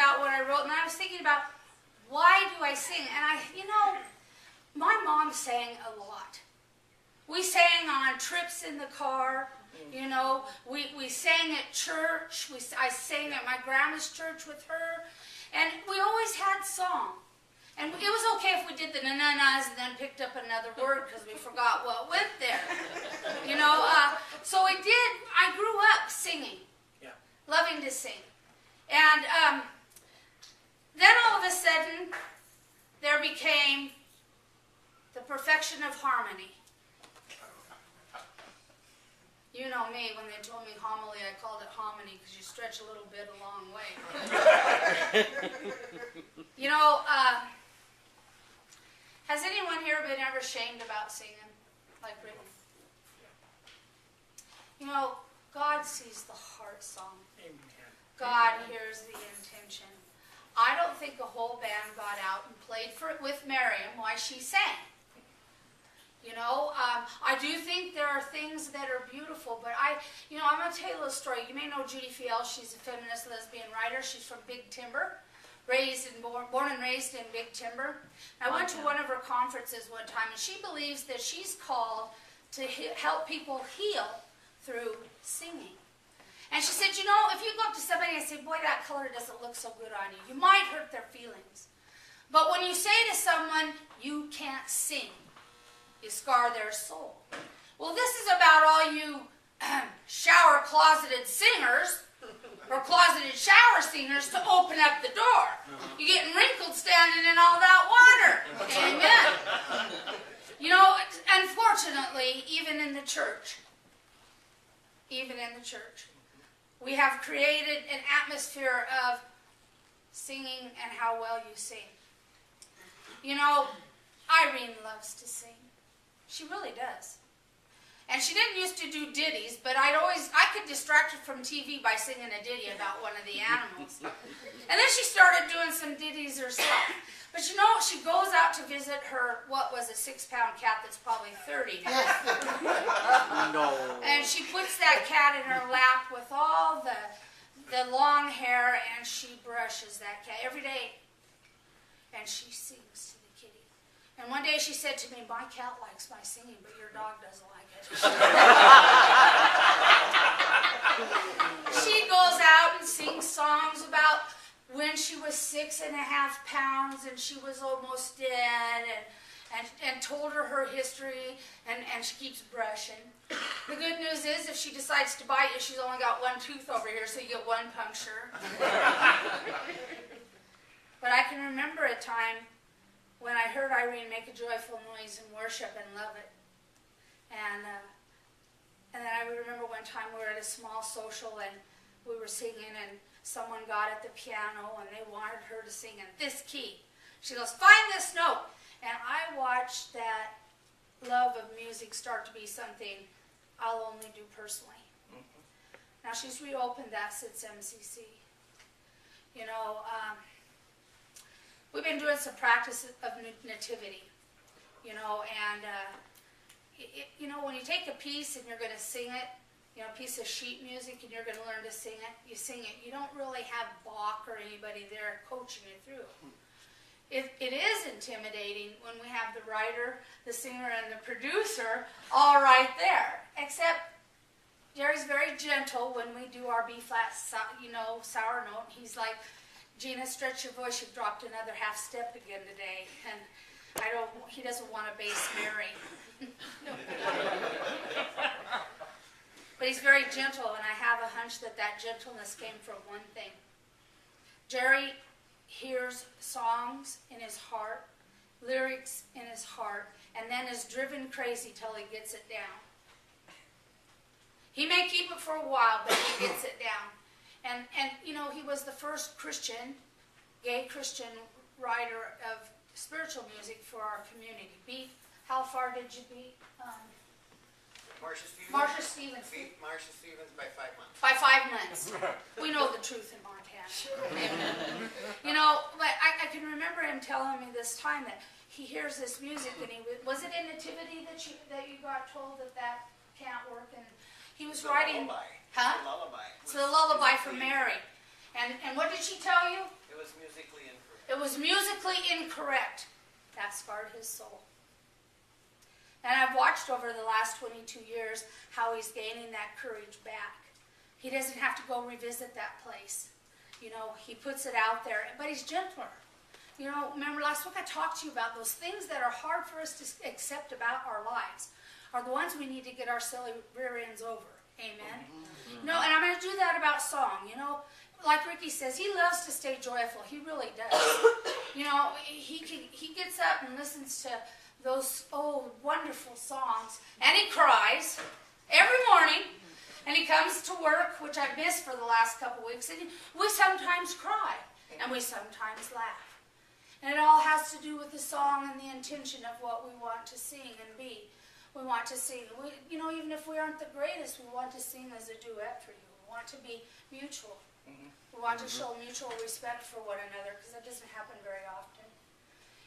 about what I wrote, and I was thinking about why do I sing? And my mom sang a lot. We sang on trips in the car. We sang at church. I sang at my grandma's church with her, and we always had song. And it was okay if we did the na-na-nas and then picked up another word because we forgot what went there. So I did. I grew up singing, loving to sing. And then all of a sudden, there became the perfection of harmony. You know me, when they told me homily, I called it hominy because you stretch a little bit a long way. Has anyone here been ever shamed about singing? Like really? God sees the heart song. God hears the intention. I don't think a whole band got out and played with Miriam while she sang. I do think there are things that are beautiful, but I'm going to tell you a little story. You may know Judy Fiel. She's a feminist lesbian writer. She's from Big Timber, born and raised in Big Timber. I went to one of her conferences one time, and she believes that she's called to help people heal through singing. And she said, if you go up to somebody and say, boy, that color doesn't look so good on you, you might hurt their feelings. But when you say to someone, you can't sing, you scar their soul. Well, this is about all you shower closeted singers or closeted shower singers to open up the door. You're getting wrinkled standing in all that water. Amen. Unfortunately, even in the church, we have created an atmosphere of singing and how well you sing. Irene loves to sing. She really does. And she didn't used to do ditties, but I could distract her from TV by singing a ditty about one of the animals. And then she started doing some ditties herself. But she goes out to visit her, what was a 6-pound cat that's probably 30 now. No. And she puts that cat in her lap with all the long hair, and she brushes that cat every day. And she sings to the kitty. And one day she said to me, my cat likes my singing, but your dog doesn't like it. She goes out and sings songs about when she was 6.5 pounds and she was almost dead, and told her history, and she keeps brushing. The good news is if she decides to bite you, she's only got one tooth over here, so you get one puncture. But I can remember a time when I heard Irene make a joyful noise in worship and love it. And then I remember one time we were at a small social and we were singing, and someone got at the piano and they wanted her to sing in this key. She goes, find this note. And I watched that love of music start to be something I'll only do personally. Now she's reopened that since MCC. We've been doing some practice of nativity, when you take a piece and you're going to sing it, a piece of sheet music, and you're going to learn to sing it, you sing it. You don't really have Bach or anybody there coaching you through. It is intimidating when we have the writer, the singer, and the producer all right there. Except Jerry's very gentle when we do our B-flat, sour note. He's like, Gina, stretch your voice. You've dropped another half step again today. And he doesn't want a bass Mary. But he's very gentle, and I have a hunch that gentleness came from one thing. Jerry hears songs in his heart, lyrics in his heart, and then is driven crazy till he gets it down. He may keep it for a while, but he gets it down. And he was the first gay Christian writer of spiritual music for our community. How far did you beat? Marcia Stevens. Beat Marcia Stevens by 5 months. By 5 months. We know the truth in Montana. But I can remember him telling me this time that he hears this music, and was it in Nativity that you got told that can't work? And he was writing. Lullaby. Huh? It's a lullaby. It's a lullaby for Mary. And what did she tell you? It was musically incorrect. It was musically incorrect. That scarred his soul. And I've watched over the last 22 years how he's gaining that courage back. He doesn't have to go revisit that place. You know, he puts it out there, but he's gentler. You know, remember last week I talked to you about those things that are hard for us to accept about our lives are the ones we need to get our silly rear ends over. Amen? You know, and I'm going to do that about song. You know, like Ricky says, he loves to stay joyful. He really does. You know, he gets up and listens to those old wonderful songs, and he cries every morning, and he comes to work, which I've missed for the last couple weeks, and we sometimes cry, and we sometimes laugh. And it all has to do with the song and the intention of what we want to sing and be. We want to sing. You know, even if we aren't the greatest, we want to sing as a duet for you. We want to be mutual. We want to show mutual respect for one another, because that doesn't happen very often.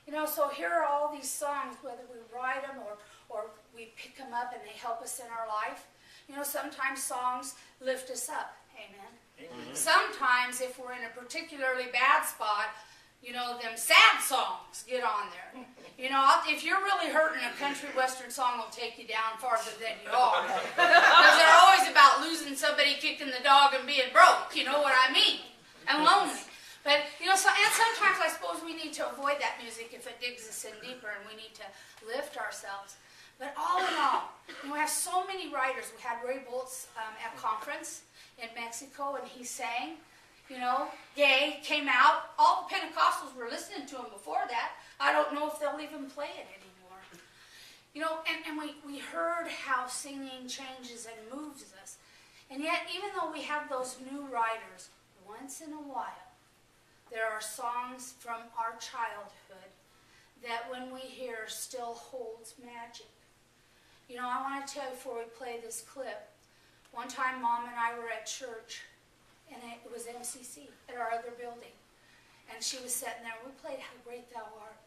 You know, so here are all these songs, whether we write them or we pick them up and they help us in our life. You know, sometimes songs lift us up. Amen. Sometimes if we're in a particularly bad spot, you know, them sad songs get on there. You know, if you're really hurting, a country western song will take you down farther than you are. Because they're always about losing somebody, kicking the dog, and being broke. You know what I mean? And lonely. But, you know, and sometimes I suppose we need to avoid that music if it digs us in deeper, and we need to lift ourselves. But all in all, you know, we have so many writers. We had Ray Boltz at conference in Mexico, and he sang. You know, Gay came out. All the Pentecostals were listening to him before that. I don't know if they'll even play it anymore. You know, and we heard how singing changes and moves us. And yet, even though we have those new writers, once in a while, there are songs from our childhood that when we hear still holds magic. You know, I want to tell you before we play this clip, one time Mom and I were at church, and it was MCC at our other building. And she was sitting there, we played How Great Thou Art.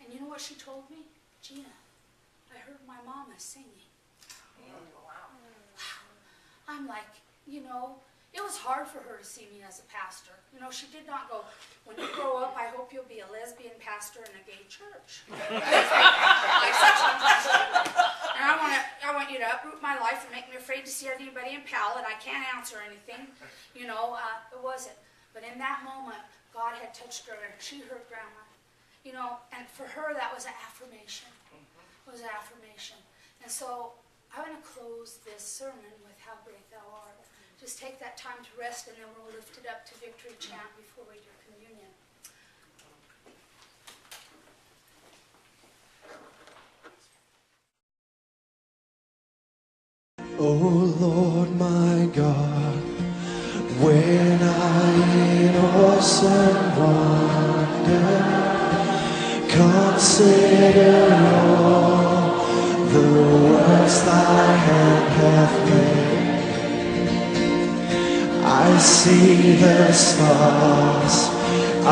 And you know what she told me? Gina, I heard my mama singing. Wow. I'm like, you know, it was hard for her to see me as a pastor. You know, she did not go, when you grow up, I hope you'll be a lesbian pastor in a gay church. Like such a and I want you to uproot my life and make me afraid to see anybody in Pal, and I can't answer anything. You know, it wasn't. But in that moment, God had touched her, and she heard Grandma. You know, and for her, that was an affirmation. It was an affirmation. And so I'm going to close this sermon with How Great Thou Art. Just take that time to rest, and then we'll lift it up to victory chant before we do communion. Oh Lord my God, when I in awesome wonder consider all the works thy hand hath made, I see the stars, I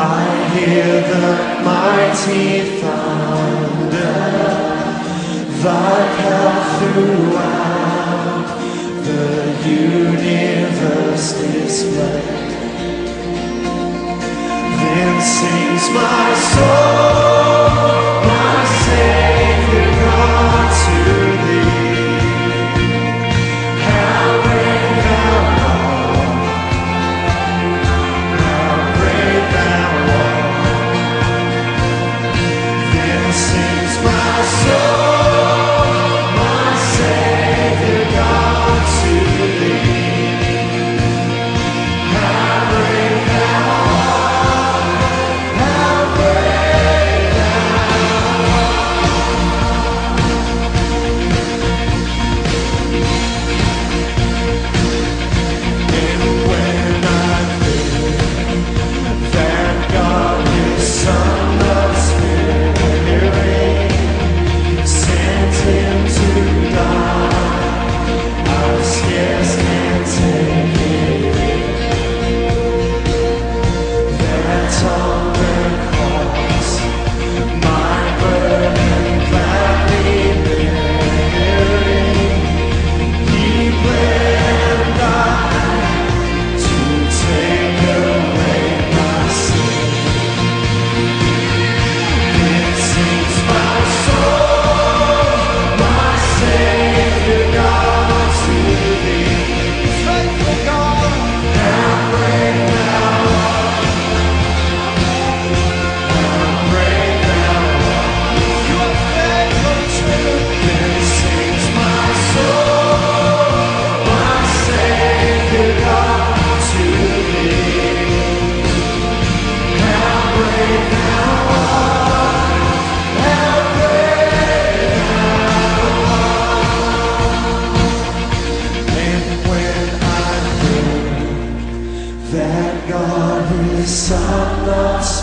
hear the mighty thunder, thy path throughout the universe display. Then sings my soul, my Savior God, to thee. How great thou art, how great thou art. Then sings my soul, my Savior God, to thee. How great thou art, how great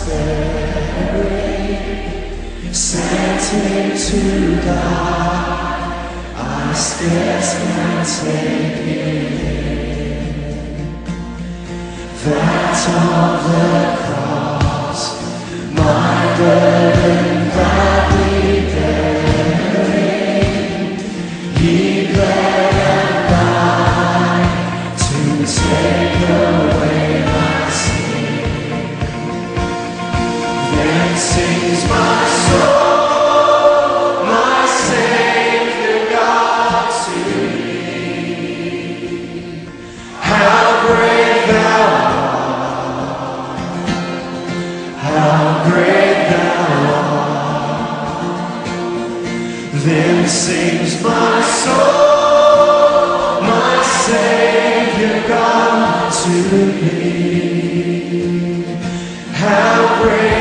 buried, sent him to die. I scarce can take it in, that on the cross my burden gladly bearing, he bled and died to take away my sin. Then sings my soul, my Savior God to thee. How great thou art, how great thou art. Then sings my soul, my Savior God to thee. How great